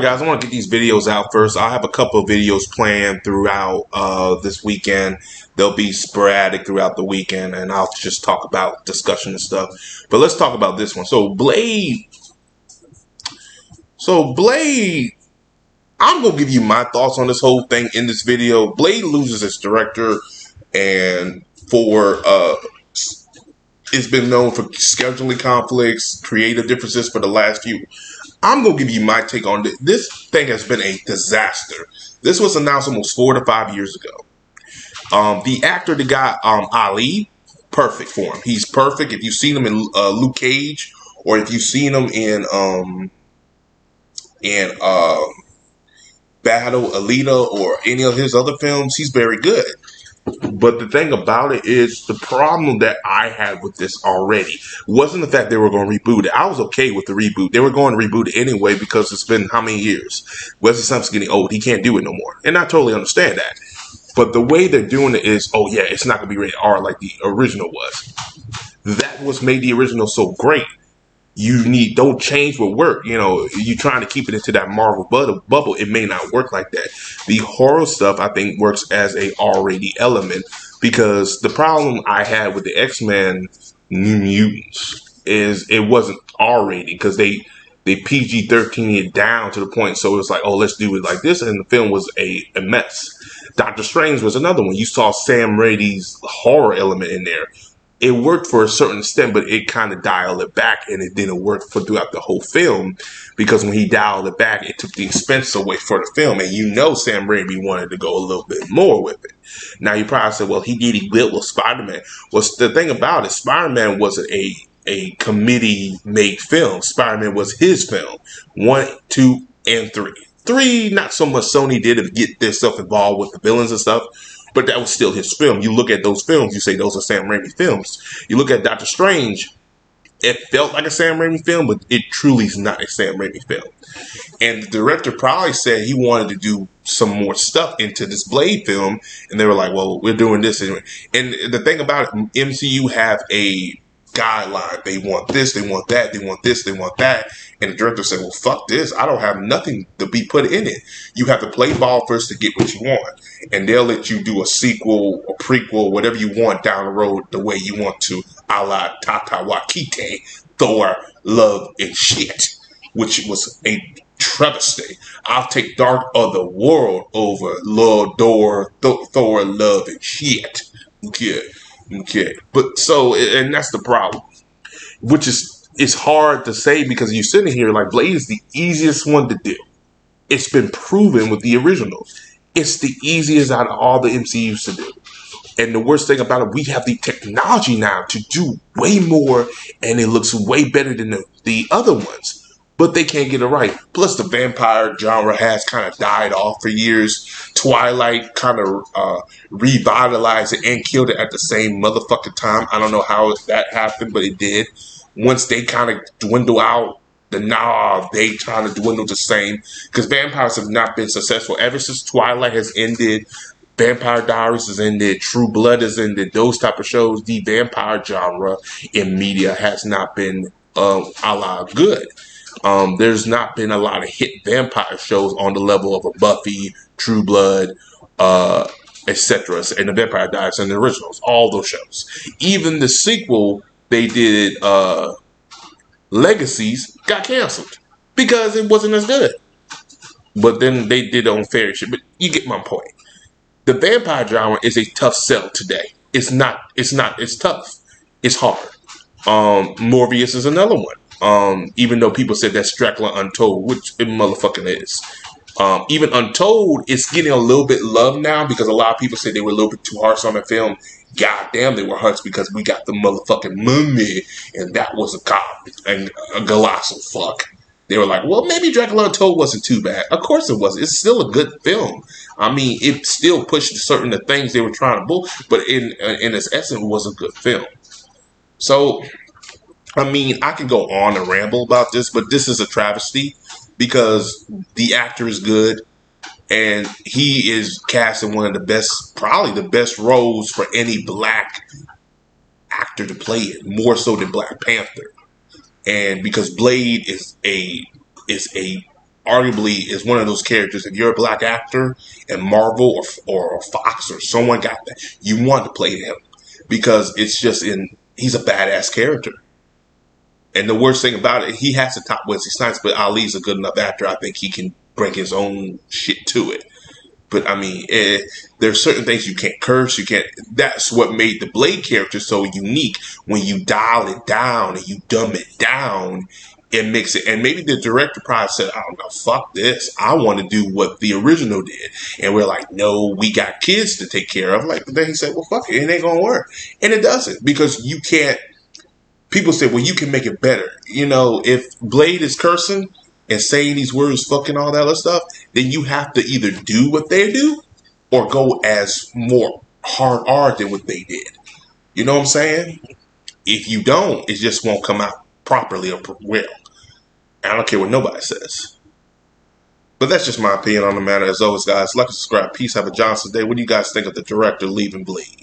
Alright guys, I want to get these videos out first. I'll have a couple of videos planned throughout this weekend. They'll be sporadic throughout the weekend, and I'll just talk about discussion and stuff. But let's talk about this one. So Blade, I'm going to give you my thoughts on this whole thing in this video. Blade loses its director, and it's been known for scheduling conflicts, creative differences for the last few. I'm going to give you my take on this. This thing has been a disaster. This was announced almost 4 to 5 years ago. The actor that got Ali, perfect for him. He's perfect. If you've seen him in Luke Cage, or if you've seen him in Battle Alita or any of his other films, he's very good. But the thing about it is, the problem that I had with this already wasn't the fact they were going to reboot it. I was okay with the reboot. They were going to reboot it anyway because it's been how many years? Wesley Snipes getting old. He can't do it no more. And I totally understand that. But the way they're doing it is, oh yeah, it's not going to be rated R like the original was. That was made the original so great. Don't change what work. You know, you're trying to keep it into that Marvel bubble. It may not work like that. The horror stuff, I think, works as a R-rated element, because the problem I had with the X-Men New Mutants is it wasn't R-rated, because they PG-13 it down to the point, so it was like, oh, let's do it like this, and the film was a mess. Doctor Strange was another one. You saw Sam Raimi's horror element in there. It worked for a certain extent, but it kind of dialed it back, and it didn't work throughout the whole film, because when he dialed it back, it took the expense away for the film. And you know Sam Raimi wanted to go a little bit more with it. Now, you probably said, well, he did he built with Spider-Man. Well, the thing about it, Spider-Man wasn't a committee-made film. Spider-Man was his film. 1, 2, and 3. 3, not so much Sony did to get their stuff involved with the villains and stuff, but that was still his film. You look at those films, you say those are Sam Raimi films. You look at Doctor Strange, it felt like a Sam Raimi film, but it truly is not a Sam Raimi film. And the director probably said he wanted to do some more stuff into this Blade film, and they were like, well, we're doing this. And the thing about it, MCU have a guideline. They want this, they want that, they want this, they want that. And the director said, well, fuck this. I don't have nothing to be put in it. You have to play ball first to get what you want. And they'll let you do a sequel, a prequel, whatever you want down the road the way you want to, a la Taika Waititi, Thor, Love, and Shit, which was a travesty. I'll take Dark of the World over Thor, Love, and Shit. Okay. But so, and that's the problem, which is, it's hard to say, because you're sitting here like Blade is the easiest one to do. It's been proven with the original. It's the easiest out of all the MCUs to do. And the worst thing about it, we have the technology now to do way more, and it looks way better than the other ones. But they can't get it right. Plus, the vampire genre has kind of died off for years. Twilight kind of revitalized it and killed it at the same motherfucking time. I don't know how that happened, but it did. Once they kind of dwindle out, they trying to dwindle the same, because vampires have not been successful ever since Twilight has ended. Vampire Diaries has ended. True Blood has ended. Those type of shows, the vampire genre in media has not been a la good. There's not been a lot of hit vampire shows on the level of a Buffy, True Blood, etc. And the Vampire Diaries and the originals, all those shows. Even the sequel they did, Legacies, got canceled because it wasn't as good. But then they did on fairy shit. But you get my point. The vampire genre is a tough sell today. It's tough. It's hard. Morbius is another one. Even though people said that's Dracula Untold, which it motherfucking is. Even Untold is getting a little bit love now, because a lot of people said they were a little bit too harsh on the film. God damn, they were harsh, because we got the motherfucking mummy, and that was a cop and a colossal fuck. They were like, well, maybe Dracula Untold wasn't too bad. Of course it wasn't. It's still a good film. I mean, it still pushed certain of the things they were trying to bull, but in its essence, it was a good film. So, I mean, I can go on and ramble about this, but this is a travesty, because the actor is good, and he is cast in one of the best, probably the best roles for any black actor to play it, more so than Black Panther. And because Blade is a arguably is one of those characters. If you're a black actor and Marvel or Fox or someone got that, you want to play him because it's just he's a badass character. And the worst thing about it, he has to top Wesley Snipes, but Ali's a good enough actor. I think he can bring his own shit to it. But I mean, there's certain things you can't curse. You can't. That's what made the Blade character so unique. When you dial it down and you dumb it down, it makes it. And maybe the director probably said, "I don't know, fuck this. I want to do what the original did." And we're like, "No, we got kids to take care of." Like, but then he said, "Well, fuck it, it ain't gonna work," and it doesn't because you can't. People say, "Well, you can make it better." You know, if Blade is cursing and saying these words, fucking all that other stuff, then you have to either do what they do or go as more hard R than what they did. You know what I'm saying? If you don't, it just won't come out properly or well. And I don't care what nobody says. But that's just my opinion on the matter. As always, guys, like and subscribe. Peace. Have a Johnson day. What do you guys think of the director leaving Blade?